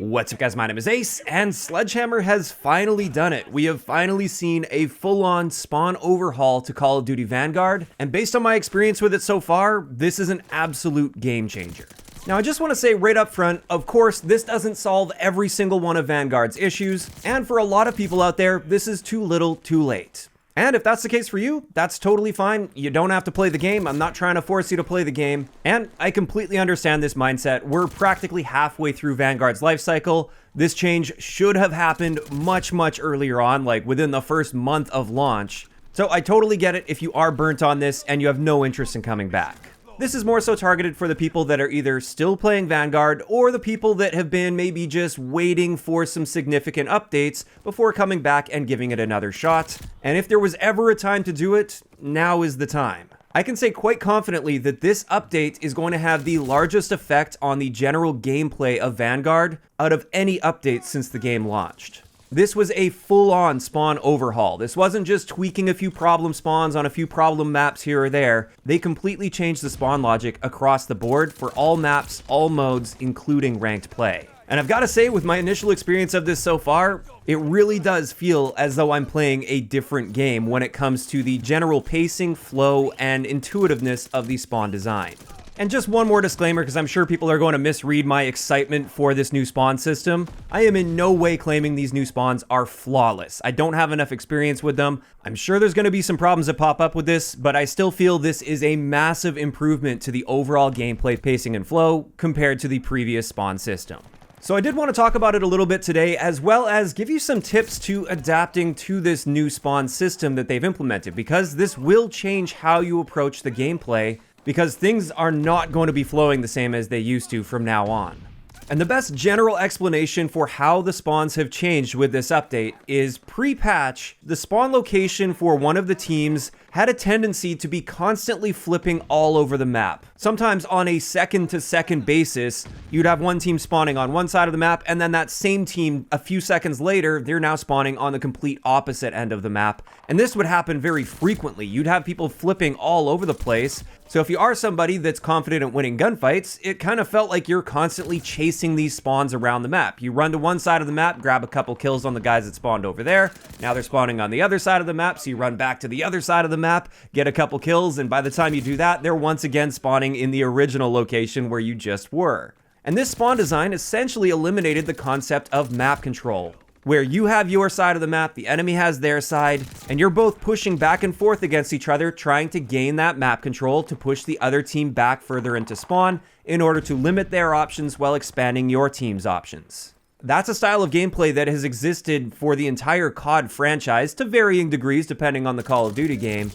What's up guys, my name is Ace, and Sledgehammer has finally done it. We have finally seen a full-on spawn overhaul to Call of Duty Vanguard, and based on my experience with it so far, this is an absolute game changer. Now I just want to say right up front, of course, this doesn't solve every single one of Vanguard's issues, and for a lot of people out there, this is too little too late. And if that's the case for you, that's totally fine. You don't have to play the game. I'm not trying to force you to play the game. And I completely understand this mindset. We're practically halfway through Vanguard's life cycle. This change should have happened much earlier on, like within the first month of launch. So I totally get it if you are burnt on this and you have no interest in coming back. This is more so targeted for the people that are either still playing Vanguard or the people that have been maybe just waiting for some significant updates before coming back and giving it another shot. And if there was ever a time to do it, now is the time. I can say quite confidently that this update is going to have the largest effect on the general gameplay of Vanguard out of any update since the game launched. This was a full-on spawn overhaul. This wasn't just tweaking a few problem spawns on a few problem maps here or there. They completely changed the spawn logic across the board for all maps, all modes, including ranked play. And I've got to say, with my initial experience of this so far, it really does feel as though I'm playing a different game when it comes to the general pacing, flow, and intuitiveness of the spawn design. And just one more disclaimer, because I'm sure people are going to misread my excitement for this new spawn system. I am in no way claiming these new spawns are flawless. I don't have enough experience with them. I'm sure there's going to be some problems that pop up with this, but I still feel this is a massive improvement to the overall gameplay pacing and flow compared to the previous spawn system. So I did want to talk about it a little bit today, as well as give you some tips to adapting to this new spawn system that they've implemented, because this will change how you approach the gameplay, because things are not going to be flowing the same as they used to from now on. And the best general explanation for how the spawns have changed with this update is pre-patch, the spawn location for one of the teams had a tendency to be constantly flipping all over the map. Sometimes on a second-to-second basis, you'd have one team spawning on one side of the map, and then that same team, a few seconds later, they're now spawning on the complete opposite end of the map. And this would happen very frequently. You'd have people flipping all over the place. So if you are somebody that's confident at winning gunfights, it kind of felt like you're constantly chasing these spawns around the map. You run to one side of the map, grab a couple kills on the guys that spawned over there. Now they're spawning on the other side of the map, so you run back to the other side of the map, get a couple kills, and by the time you do that, they're once again spawning in the original location where you just were. And this spawn design essentially eliminated the concept of map control, where you have your side of the map, the enemy has their side, and you're both pushing back and forth against each other, trying to gain that map control to push the other team back further into spawn in order to limit their options while expanding your team's options. That's a style of gameplay that has existed for the entire COD franchise to varying degrees depending on the Call of Duty game.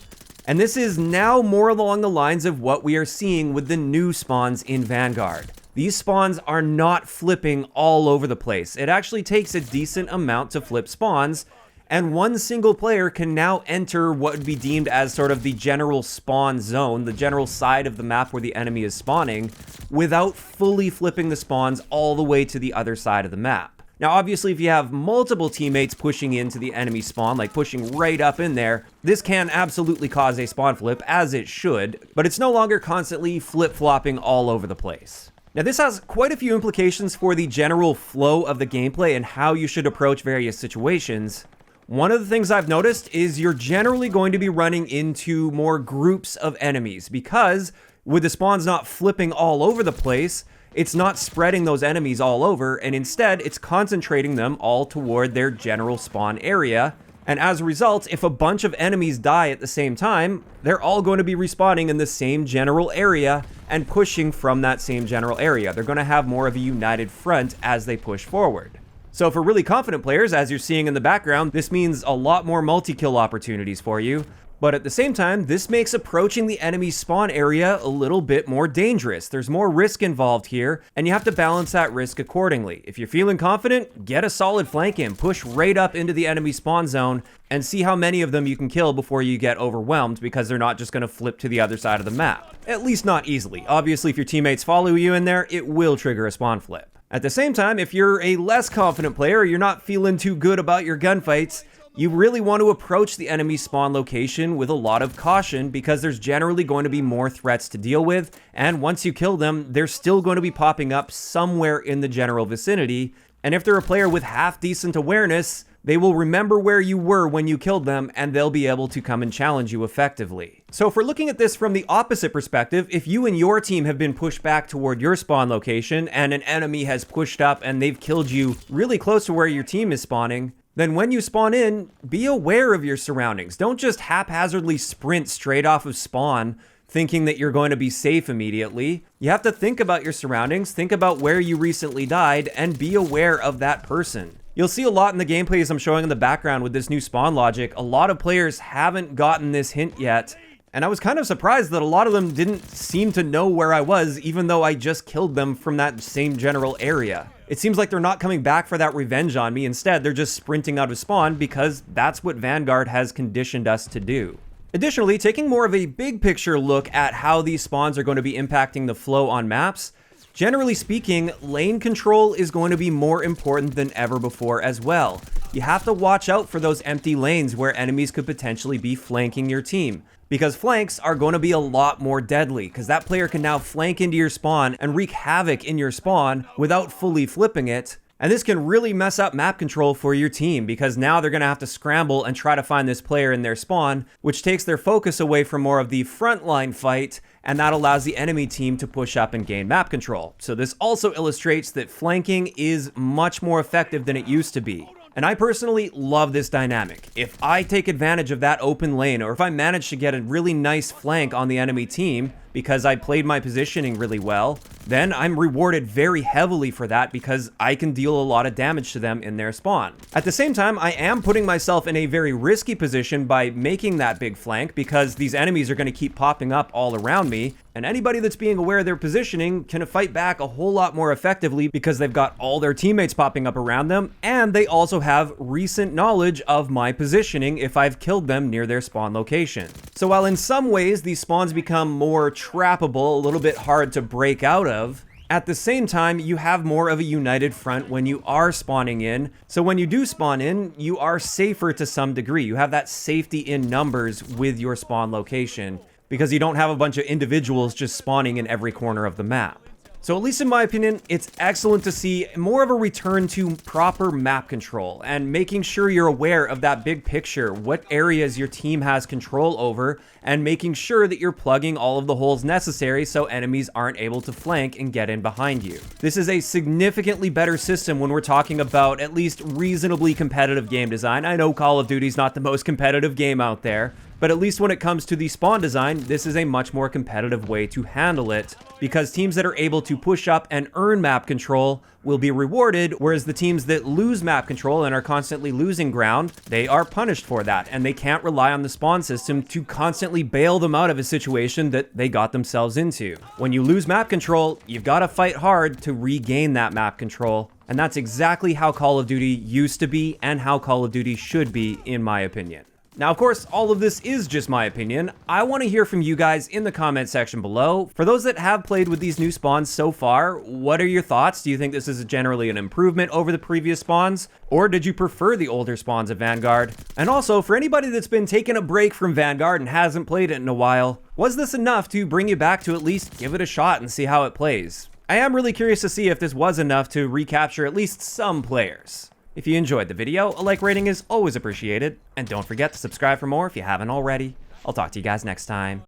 And this is now more along the lines of what we are seeing with the new spawns in Vanguard. These spawns are not flipping all over the place. It actually takes a decent amount to flip spawns, and one single player can now enter what would be deemed as sort of the general spawn zone, the general side of the map where the enemy is spawning, without fully flipping the spawns all the way to the other side of the map. Now, obviously, if you have multiple teammates pushing into the enemy spawn, like pushing right up in there, this can absolutely cause a spawn flip, as it should, but it's no longer constantly flip-flopping all over the place. Now, this has quite a few implications for the general flow of the gameplay and how you should approach various situations. One of the things I've noticed is you're generally going to be running into more groups of enemies, because with the spawns not flipping all over the place, it's not spreading those enemies all over, and instead it's concentrating them all toward their general spawn area. And as a result, if a bunch of enemies die at the same time, they're all going to be respawning in the same general area and pushing from that same general area. They're going to have more of a united front as they push forward. So for really confident players, as you're seeing in the background, this means a lot more multi-kill opportunities for you. But at the same time, this makes approaching the enemy spawn area a little bit more dangerous. There's more risk involved here, and you have to balance that risk accordingly. If you're feeling confident, get a solid flank in, push right up into the enemy spawn zone, and see how many of them you can kill before you get overwhelmed, because they're not just going to flip to the other side of the map. At least not easily. Obviously, if your teammates follow you in there, it will trigger a spawn flip. At the same time, if you're a less confident player, or you're not feeling too good about your gunfights, you really want to approach the enemy spawn location with a lot of caution, because there's generally going to be more threats to deal with, and once you kill them, they're still going to be popping up somewhere in the general vicinity, And if they're a player with half decent awareness, they will remember where you were when you killed them, and they'll be able to come and challenge you effectively. So if we're looking at this from the opposite perspective, if you and your team have been pushed back toward your spawn location and an enemy has pushed up and they've killed you really close to where your team is spawning, then when you spawn in, be aware of your surroundings. Don't just haphazardly sprint straight off of spawn thinking that you're going to be safe immediately. You have to think about your surroundings, think about where you recently died, and be aware of that person. You'll see a lot in the gameplays I'm showing in the background with this new spawn logic. A lot of players haven't gotten this hint yet, and I was kind of surprised that a lot of them didn't seem to know where I was, even though I just killed them from that same general area. It seems like they're not coming back for that revenge on me. Instead, they're just sprinting out of spawn because that's what Vanguard has conditioned us to do. Additionally, taking more of a big picture look at how these spawns are going to be impacting the flow on maps, generally speaking, lane control is going to be more important than ever before as well. You have to watch out for those empty lanes where enemies could potentially be flanking your team, because flanks are going to be a lot more deadly, because that player can now flank into your spawn and wreak havoc in your spawn without fully flipping it. And this can really mess up map control for your team, because now they're going to have to scramble and try to find this player in their spawn, which takes their focus away from more of the frontline fight, and that allows the enemy team to push up and gain map control. So this also illustrates that flanking is much more effective than it used to be. And I personally love this dynamic. If I take advantage of that open lane, or if I manage to get a really nice flank on the enemy team because I played my positioning really well, then I'm rewarded very heavily for that because I can deal a lot of damage to them in their spawn. At the same time, I am putting myself in a very risky position by making that big flank because these enemies are going to keep popping up all around me, and anybody that's being aware of their positioning can fight back a whole lot more effectively because they've got all their teammates popping up around them, and they also have recent knowledge of my positioning if I've killed them near their spawn location. So while in some ways these spawns become more trappable, a little bit hard to break out of, at the same time, you have more of a united front when you are spawning in. So when you do spawn in, you are safer to some degree. You have that safety in numbers with your spawn location, because you don't have a bunch of individuals just spawning in every corner of the map. So at least in my opinion, it's excellent to see more of a return to proper map control and making sure you're aware of that big picture, what areas your team has control over, and making sure that you're plugging all of the holes necessary so enemies aren't able to flank and get in behind you. This is a significantly better system when we're talking about at least reasonably competitive game design. I know Call of Duty's not the most competitive game out there, but at least when it comes to the spawn design, this is a much more competitive way to handle it, because teams that are able to push up and earn map control will be rewarded, whereas the teams that lose map control and are constantly losing ground, they are punished for that, and they can't rely on the spawn system to constantly bail them out of a situation that they got themselves into. When you lose map control, you've got to fight hard to regain that map control, and that's exactly how Call of Duty used to be and how Call of Duty should be, in my opinion. Now, of course, all of this is just my opinion. I want to hear from you guys in the comment section below. For those that have played with these new spawns so far, what are your thoughts? Do you think this is generally an improvement over the previous spawns? Or did you prefer the older spawns of Vanguard? And also, for anybody that's been taking a break from Vanguard and hasn't played it in a while, was this enough to bring you back to at least give it a shot and see how it plays? I am really curious to see if this was enough to recapture at least some players. If you enjoyed the video, a like rating is always appreciated, and don't forget to subscribe for more if you haven't already. I'll talk to you guys next time.